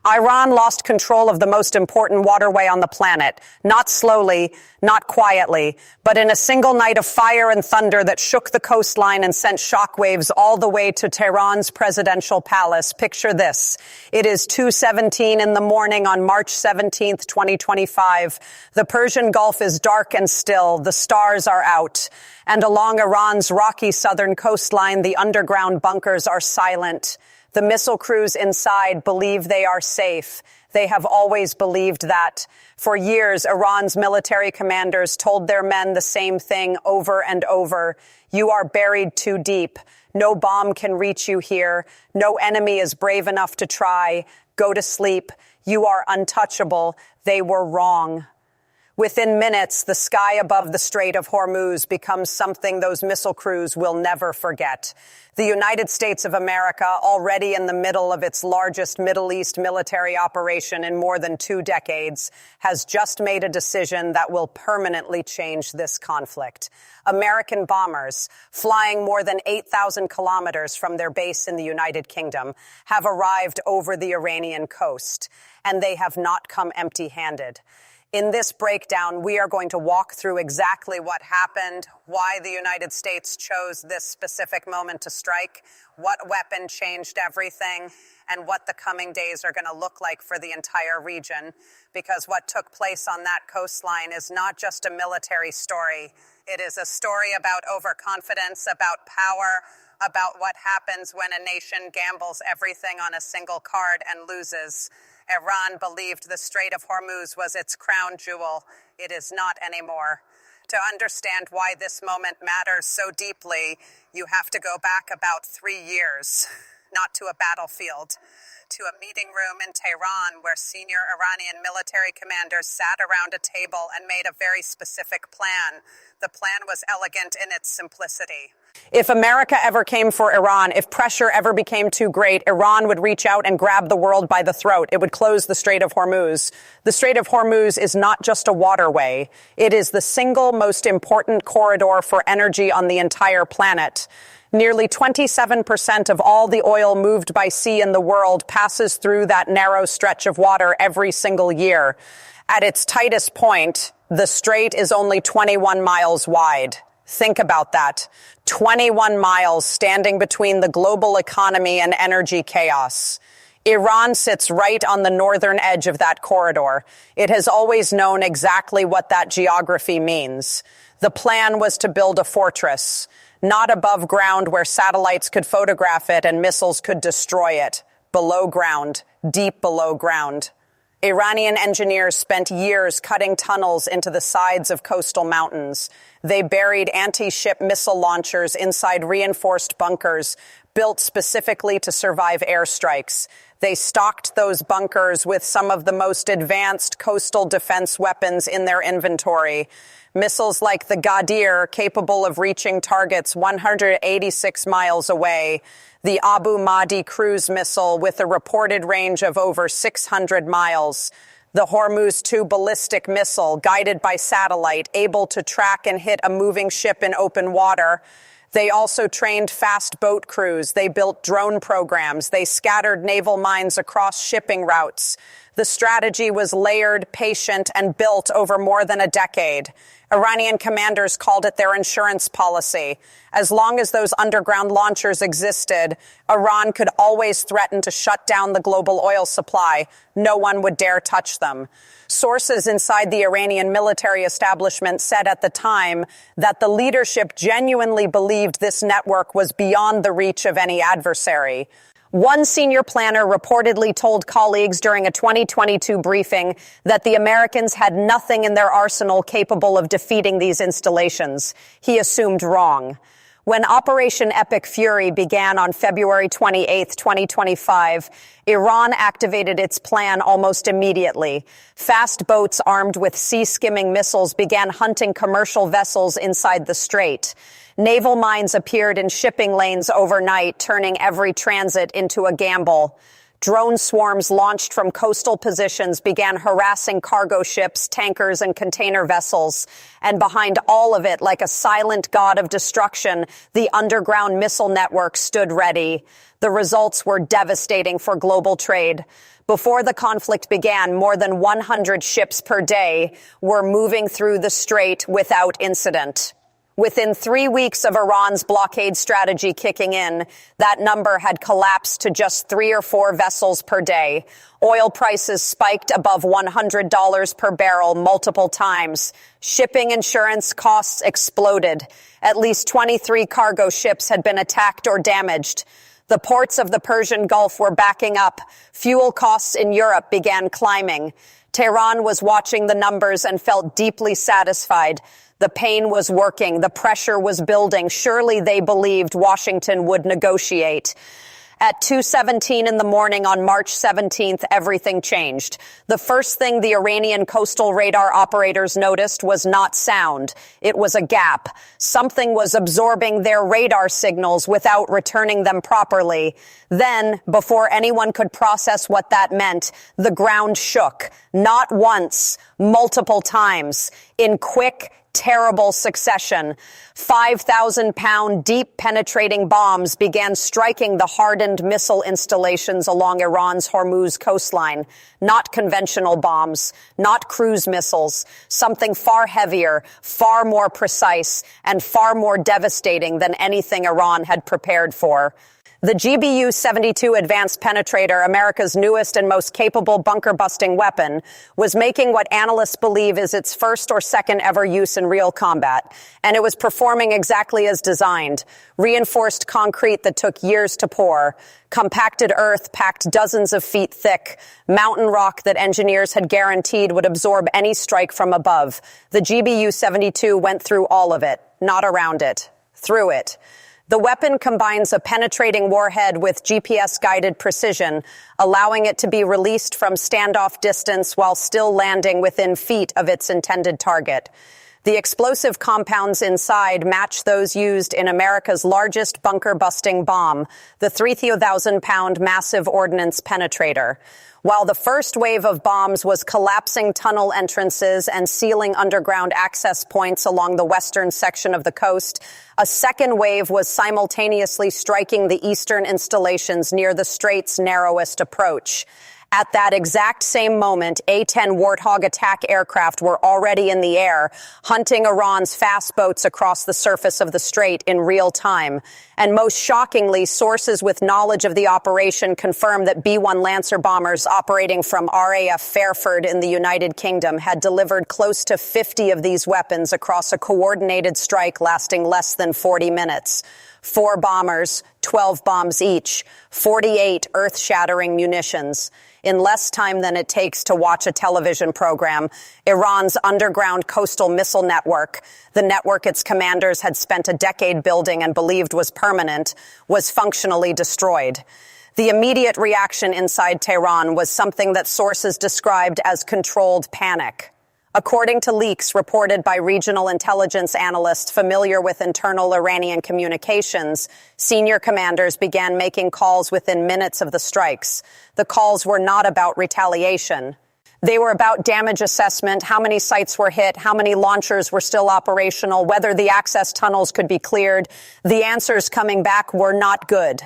Iran lost control of the most important waterway on the planet, not slowly, not quietly, but in a single night of fire and thunder that shook the coastline and sent shockwaves all the way to Tehran's presidential palace. Picture this. It is 2:17 in the morning on March 17th, 2025. The Persian Gulf is dark and still. The stars are out. And along Iran's rocky southern coastline, the underground bunkers are silent. The missile crews inside believe they are safe. They have always believed that. For years, Iran's military commanders told their men the same thing over and over. You are buried too deep. No bomb can reach you here. No enemy is brave enough to try. Go to sleep. You are untouchable. They were wrong. Within minutes, the sky above the Strait of Hormuz becomes something those missile crews will never forget. The United States of America, already in the middle of its largest Middle East military operation in more than 2 decades, has just made a decision that will permanently change this conflict. American bombers, flying more than 8,000 kilometers from their base in the United Kingdom, have arrived over the Iranian coast, and they have not come empty-handed. In this breakdown, we are going to walk through exactly what happened, why the United States chose this specific moment to strike, what weapon changed everything, and what the coming days are going to look like for the entire region. Because what took place on that coastline is not just a military story. It is a story about overconfidence, about power, about what happens when a nation gambles everything on a single card and loses. Iran believed the Strait of Hormuz was its crown jewel. It is not anymore. To understand why this moment matters so deeply, you have to go back about 3 years, not to a battlefield, to a meeting room in Tehran where senior Iranian military commanders sat around a table and made a very specific plan. The plan was elegant in its simplicity. If America ever came for Iran, if pressure ever became too great, Iran would reach out and grab the world by the throat. It would close the Strait of Hormuz. The Strait of Hormuz is not just a waterway. It is the single most important corridor for energy on the entire planet. Nearly 27% of all the oil moved by sea in the world passes through that narrow stretch of water every single year. At its tightest point, the strait is only 21 miles wide. Think about that. 21 miles standing between the global economy and energy chaos. Iran sits right on the northern edge of that corridor. It has always known exactly what that geography means. The plan was to build a fortress, not above ground where satellites could photograph it and missiles could destroy it. Below ground, deep below ground. Iranian engineers spent years cutting tunnels into the sides of coastal mountains. They buried anti-ship missile launchers inside reinforced bunkers built specifically to survive airstrikes. They stocked those bunkers with some of the most advanced coastal defense weapons in their inventory. Missiles like the Ghadir, capable of reaching targets 186 miles away. The Abu Mahdi cruise missile with a reported range of over 600 miles. The Hormuz 2 ballistic missile, guided by satellite, able to track and hit a moving ship in open water. They also trained fast boat crews. They built drone programs. They scattered naval mines across shipping routes. The strategy was layered, patient, and built over more than a decade. Iranian commanders called it their insurance policy. As long as those underground launchers existed, Iran could always threaten to shut down the global oil supply. No one would dare touch them. Sources inside the Iranian military establishment said at the time that the leadership genuinely believed this network was beyond the reach of any adversary. One senior planner reportedly told colleagues during a 2022 briefing that the Americans had nothing in their arsenal capable of defeating these installations. He assumed wrong. When Operation Epic Fury began on February 28, 2025, Iran activated its plan almost immediately. Fast boats armed with sea-skimming missiles began hunting commercial vessels inside the strait. Naval mines appeared in shipping lanes overnight, turning every transit into a gamble. Drone swarms launched from coastal positions began harassing cargo ships, tankers, and container vessels. And behind all of it, like a silent god of destruction, the underground missile network stood ready. The results were devastating for global trade. Before the conflict began, more than 100 ships per day were moving through the strait without incident. Within 3 weeks of Iran's blockade strategy kicking in, that number had collapsed to just 3 or 4 vessels per day. Oil prices spiked above $100 per barrel multiple times. Shipping insurance costs exploded. At least 23 cargo ships had been attacked or damaged. The ports of the Persian Gulf were backing up. Fuel costs in Europe began climbing. Tehran was watching the numbers and felt deeply satisfied. The pain was working. The pressure was building. Surely they believed Washington would negotiate. At 2:17 in the morning on March 17th, everything changed. The first thing the Iranian coastal radar operators noticed was not sound. It was a gap. Something was absorbing their radar signals without returning them properly. Then, before anyone could process what that meant, the ground shook. Not once, multiple times, in quick, terrible succession. 5,000-pound deep penetrating bombs began striking the hardened missile installations along Iran's Hormuz coastline. Not conventional bombs, not cruise missiles, something far heavier, far more precise, and far more devastating than anything Iran had prepared for. The GBU-72 Advanced Penetrator, America's newest and most capable bunker-busting weapon, was making what analysts believe is its first or second ever use in real combat. And it was performing exactly as designed. Reinforced concrete that took years to pour. Compacted earth packed dozens of feet thick. Mountain rock that engineers had guaranteed would absorb any strike from above. The GBU-72 went through all of it, not around it, through it. The weapon combines a penetrating warhead with GPS-guided precision, allowing it to be released from standoff distance while still landing within feet of its intended target. The explosive compounds inside match those used in America's largest bunker-busting bomb, the 3,000-pound massive ordnance penetrator. While the first wave of bombs was collapsing tunnel entrances and sealing underground access points along the western section of the coast, a second wave was simultaneously striking the eastern installations near the strait's narrowest approach. At that exact same moment, A-10 Warthog attack aircraft were already in the air, hunting Iran's fast boats across the surface of the strait in real time. And most shockingly, sources with knowledge of the operation confirmed that B-1 Lancer bombers operating from RAF Fairford in the United Kingdom had delivered close to 50 of these weapons across a coordinated strike lasting less than 40 minutes. 4 bombers, 12 bombs each, 48 earth-shattering munitions. In less time than it takes to watch a television program, Iran's underground coastal missile network, the network its commanders had spent a decade building and believed was permanent, was functionally destroyed. The immediate reaction inside Tehran was something that sources described as controlled panic. According to leaks reported by regional intelligence analysts familiar with internal Iranian communications, senior commanders began making calls within minutes of the strikes. The calls were not about retaliation. They were about damage assessment, how many sites were hit, how many launchers were still operational, whether the access tunnels could be cleared. The answers coming back were not good.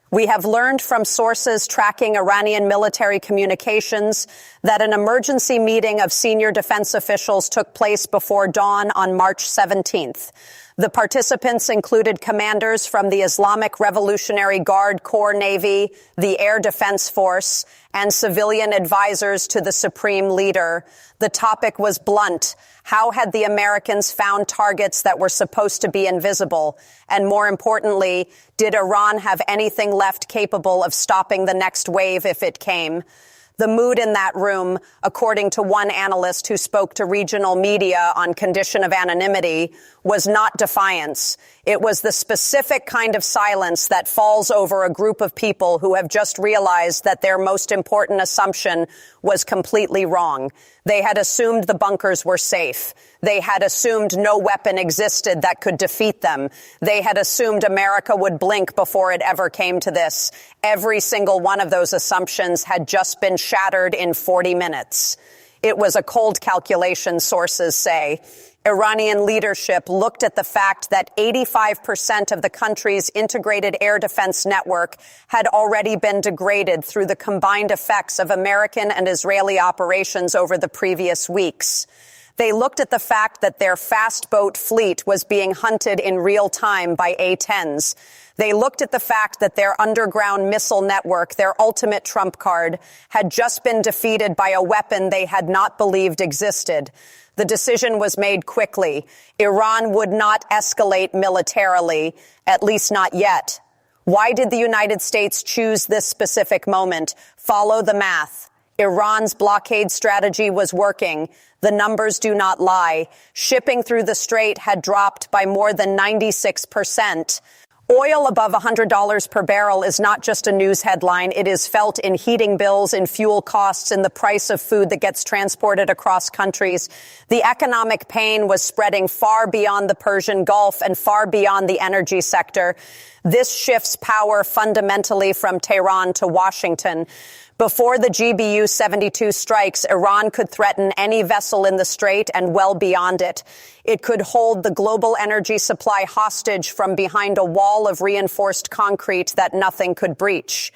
We have learned from sources tracking Iranian military communications that an emergency meeting of senior defense officials took place before dawn on March 17th. The participants included commanders from the Islamic Revolutionary Guard Corps Navy, the Air Defense Force, and civilian advisors to the supreme leader. The topic was blunt. How had the Americans found targets that were supposed to be invisible? And more importantly, did Iran have anything left capable of stopping the next wave if it came? The mood in that room, according to one analyst who spoke to regional media on condition of anonymity, was not defiance. It was the specific kind of silence that falls over a group of people who have just realized that their most important assumption was completely wrong. They had assumed the bunkers were safe. They had assumed no weapon existed that could defeat them. They had assumed America would blink before it ever came to this. Every single one of those assumptions had just been shattered in 40 minutes. It was a cold calculation, sources say. Iranian leadership looked at the fact that 85% of the country's integrated air defense network had already been degraded through the combined effects of American and Israeli operations over the previous weeks. They looked at the fact that their fast boat fleet was being hunted in real time by A-10s. They looked at the fact that their underground missile network, their ultimate trump card, had just been defeated by a weapon they had not believed existed. The decision was made quickly. Iran would not escalate militarily, at least not yet. Why did the United States choose this specific moment? Follow the math. Iran's blockade strategy was working. The numbers do not lie. Shipping through the strait had dropped by more than 96%. Oil above $100 per barrel is not just a news headline. It is felt in heating bills, in fuel costs, in the price of food that gets transported across countries. The economic pain was spreading far beyond the Persian Gulf and far beyond the energy sector. This shifts power fundamentally from Tehran to Washington. Before the GBU-72 strikes, Iran could threaten any vessel in the strait and well beyond it. It could hold the global energy supply hostage from behind a wall of reinforced concrete that nothing could breach.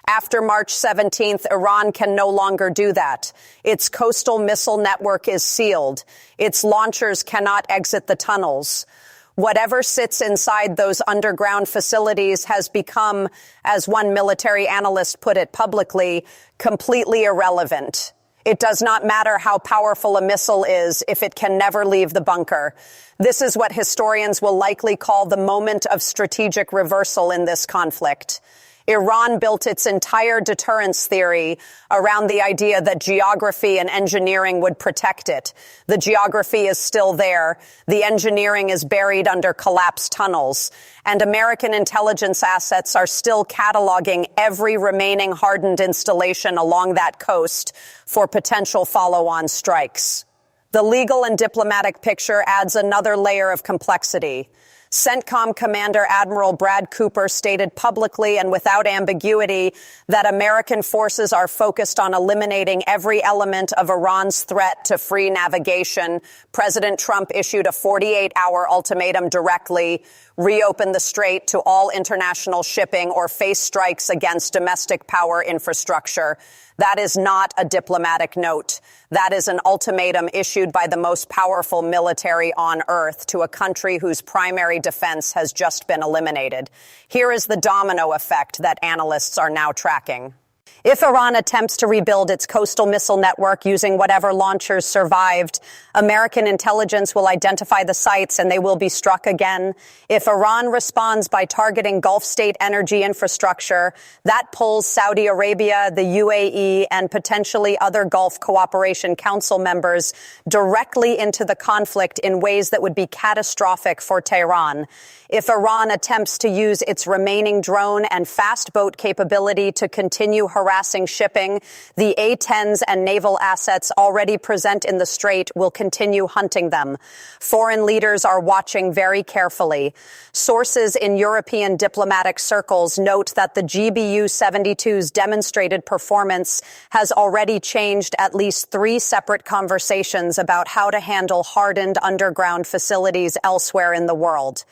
After March 17th, Iran can no longer do that. Its coastal missile network is sealed. Its launchers cannot exit the tunnels. Whatever sits inside those underground facilities has become, as one military analyst put it publicly, completely irrelevant. It does not matter how powerful a missile is if it can never leave the bunker. This is what historians will likely call the moment of strategic reversal in this conflict. Iran built its entire deterrence theory around the idea that geography and engineering would protect it. The geography is still there. The engineering is buried under collapsed tunnels. And American intelligence assets are still cataloging every remaining hardened installation along that coast for potential follow-on strikes. The legal and diplomatic picture adds another layer of complexity. CENTCOM Commander Admiral Brad Cooper stated publicly and without ambiguity that American forces are focused on eliminating every element of Iran's threat to free navigation. President Trump issued a 48-hour ultimatum directly: reopen the strait to all international shipping or face strikes against domestic power infrastructure. That is not a diplomatic note. That is an ultimatum issued by the most powerful military on earth to a country whose primary defense has just been eliminated. Here is the domino effect that analysts are now tracking. If Iran attempts to rebuild its coastal missile network using whatever launchers survived, American intelligence will identify the sites and they will be struck again. If Iran responds by targeting Gulf state energy infrastructure, that pulls Saudi Arabia, the UAE, and potentially other Gulf Cooperation Council members directly into the conflict in ways that would be catastrophic for Tehran. If Iran attempts to use its remaining drone and fast boat capability to continue harassing shipping, the A-10s and naval assets already present in the strait will continue hunting them. Foreign leaders are watching very carefully. Sources in European diplomatic circles note that the GBU-72's demonstrated performance has already changed at least 3 separate conversations about how to handle hardened underground facilities elsewhere in the world.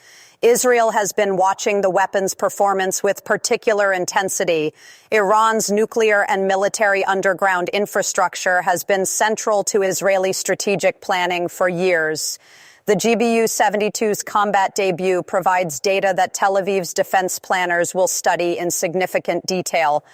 Israel has been watching the weapons performance with particular intensity. Iran's nuclear and military underground infrastructure has been central to Israeli strategic planning for years. The GBU-72's combat debut provides data that Tel Aviv's defense planners will study in significant detail.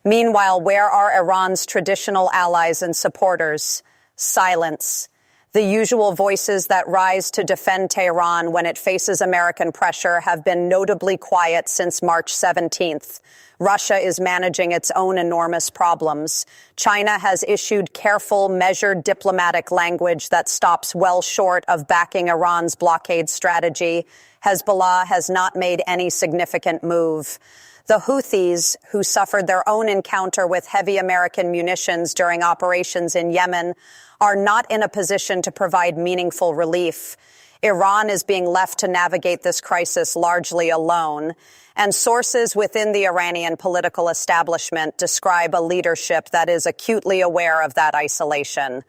Meanwhile, where are Iran's traditional allies and supporters? Silence. The usual voices that rise to defend Tehran when it faces American pressure have been notably quiet since March 17th. Russia is managing its own enormous problems. China has issued careful, measured diplomatic language that stops well short of backing Iran's blockade strategy. Hezbollah has not made any significant move. The Houthis, who suffered their own encounter with heavy American munitions during operations in Yemen, are not in a position to provide meaningful relief. Iran is being left to navigate this crisis largely alone, and sources within the Iranian political establishment describe a leadership that is acutely aware of that isolation.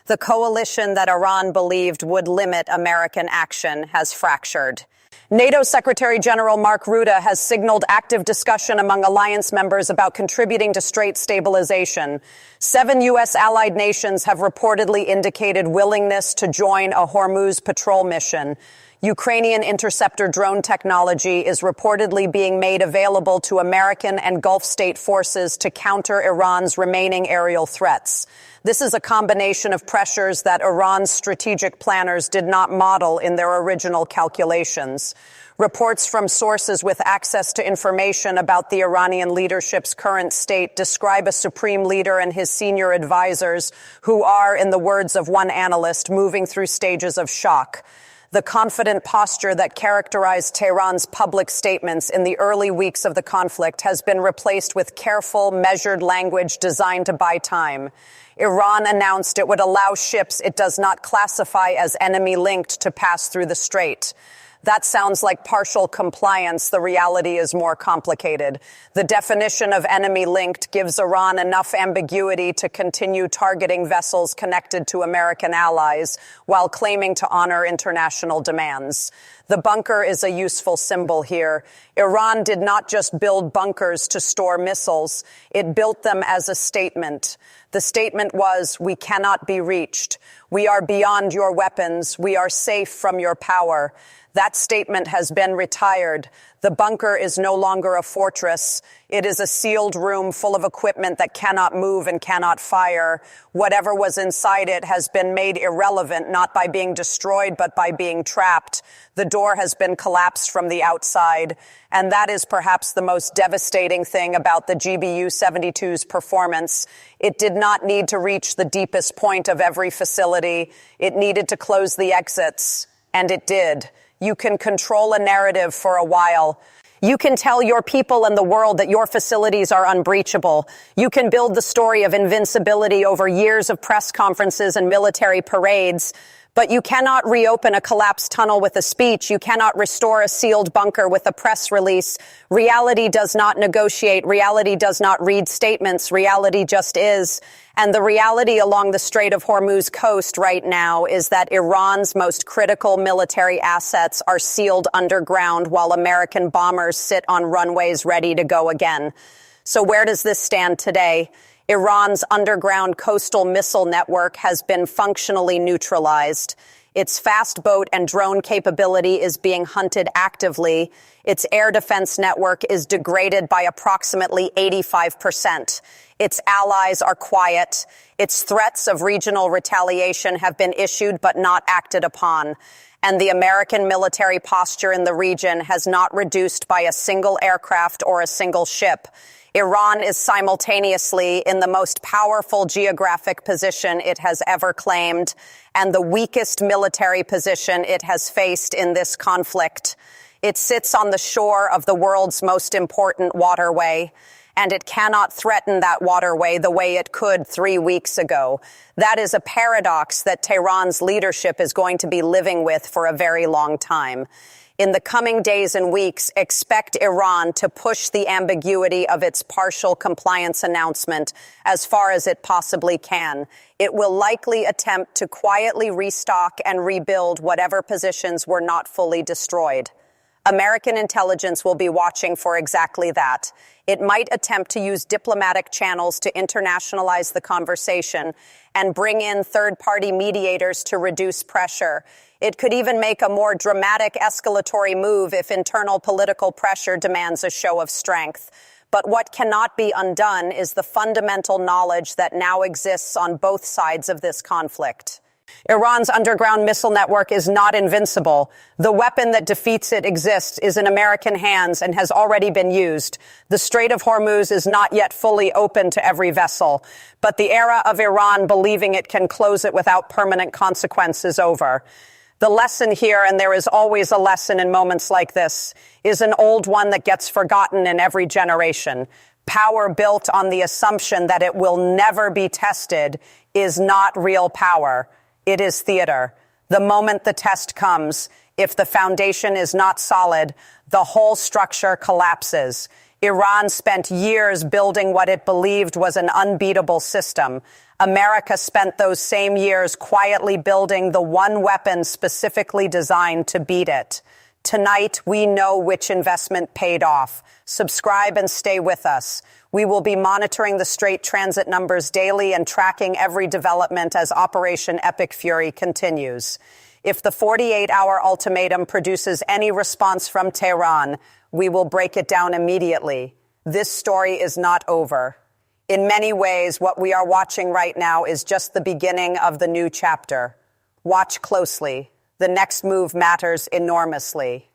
The coalition that Iran believed would limit American action has fractured. NATO Secretary General Mark Rutte has signaled active discussion among alliance members about contributing to strait stabilization. 7 U.S. allied nations have reportedly indicated willingness to join a Hormuz patrol mission. Ukrainian interceptor drone technology is reportedly being made available to American and Gulf state forces to counter Iran's remaining aerial threats. This is a combination of pressures that Iran's strategic planners did not model in their original calculations. Reports from sources with access to information about the Iranian leadership's current state describe a supreme leader and his senior advisors who are, in the words of one analyst, moving through stages of shock. The confident posture that characterized Tehran's public statements in the early weeks of the conflict has been replaced with careful, measured language designed to buy time. Iran announced it would allow ships it does not classify as enemy-linked to pass through the strait. That sounds like partial compliance. The reality is more complicated. The definition of enemy-linked gives Iran enough ambiguity to continue targeting vessels connected to American allies while claiming to honor international demands. The bunker is a useful symbol here. Iran did not just build bunkers to store missiles. It built them as a statement. The statement was, "We cannot be reached. We are beyond your weapons. We are safe from your power." That statement has been retired. The bunker is no longer a fortress. It is a sealed room full of equipment that cannot move and cannot fire. Whatever was inside it has been made irrelevant, not by being destroyed, but by being trapped. The door has been collapsed from the outside. And that is perhaps the most devastating thing about the GBU-72's performance. It did not need to reach the deepest point of every facility. It needed to close the exits. And it did. You can control a narrative for a while. You can tell your people and the world that your facilities are unbreachable. You can build the story of invincibility over years of press conferences and military parades. But you cannot reopen a collapsed tunnel with a speech. You cannot restore a sealed bunker with a press release. Reality does not negotiate. Reality does not read statements. Reality just is. And the reality along the Strait of Hormuz coast right now is that Iran's most critical military assets are sealed underground while American bombers sit on runways ready to go again. So where does this stand today? Iran's underground coastal missile network has been functionally neutralized. Its fast boat and drone capability is being hunted actively. Its air defense network is degraded by approximately 85%. Its allies are quiet. Its threats of regional retaliation have been issued but not acted upon. And the American military posture in the region has not reduced by a single aircraft or a single ship. Iran is simultaneously in the most powerful geographic position it has ever claimed and the weakest military position it has faced in this conflict. It sits on the shore of the world's most important waterway, and it cannot threaten that waterway the way it could 3 weeks ago. That is a paradox that Tehran's leadership is going to be living with for a very long time. In the coming days and weeks, expect Iran to push the ambiguity of its partial compliance announcement as far as it possibly can. It will likely attempt to quietly restock and rebuild whatever positions were not fully destroyed. American intelligence will be watching for exactly that. It might attempt to use diplomatic channels to internationalize the conversation and bring in third-party mediators to reduce pressure. It could even make a more dramatic escalatory move if internal political pressure demands a show of strength. But what cannot be undone is the fundamental knowledge that now exists on both sides of this conflict. Iran's underground missile network is not invincible. The weapon that defeats it exists, is in American hands, and has already been used. The Strait of Hormuz is not yet fully open to every vessel. But the era of Iran believing it can close it without permanent consequence is over. The lesson here, and there is always a lesson in moments like this, is an old one that gets forgotten in every generation. Power built on the assumption that it will never be tested is not real power. It is theater. The moment the test comes, if the foundation is not solid, the whole structure collapses. Iran spent years building what it believed was an unbeatable system. America spent those same years quietly building the one weapon specifically designed to beat it. Tonight, we know which investment paid off. Subscribe and stay with us. We will be monitoring the Strait transit numbers daily and tracking every development as Operation Epic Fury continues. If the 48-hour ultimatum produces any response from Tehran, we will break it down immediately. This story is not over. In many ways, what we are watching right now is just the beginning of the new chapter. Watch closely. The next move matters enormously.